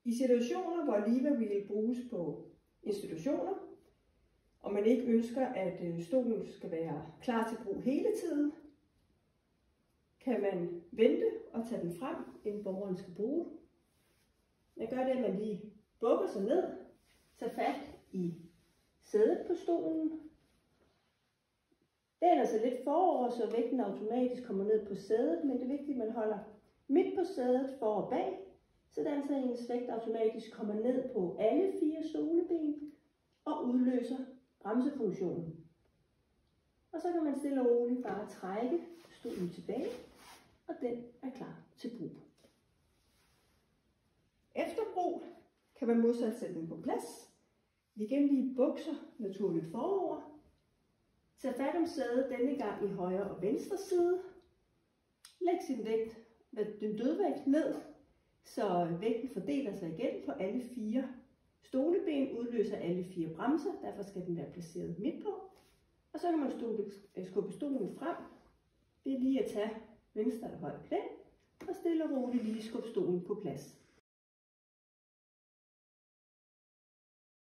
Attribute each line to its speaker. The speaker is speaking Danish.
Speaker 1: I situationer, hvor Liva Wheel bruges på institutioner, og man ikke ønsker, at stolen skal være klar til brug hele tiden, kan man vente og tage den frem, inden borgeren skal bruge den. Man gør det, at man lige bukker sig ned, tager fat i sædet på stolen, læner sig lidt forover, så vægten automatisk kommer ned på sædet, men det er vigtigt, at man holder midt på sædet for og bag, sådan så ens vægt automatisk kommer ned på alle 4 stoleben og udløser bremsefunktionen. Og så kan man stille og roligt bare trække stolen tilbage, og den er klar til brug. Efter brug kan man modsat sætte den på plads. Igen lige bukser naturligt forover. Tag fat om sædet denne gang i højre og venstre side. Læg sin vægt, den dødvægt ned, så vægten fordeler sig igen på alle 4 stoleben, udløser alle 4 bremser, derfor skal den være placeret midt på. Og så kan man skubbe stolen frem ved lige at tage venstre eller højre knæ, og stille og roligt lige skubbe stolen på plads.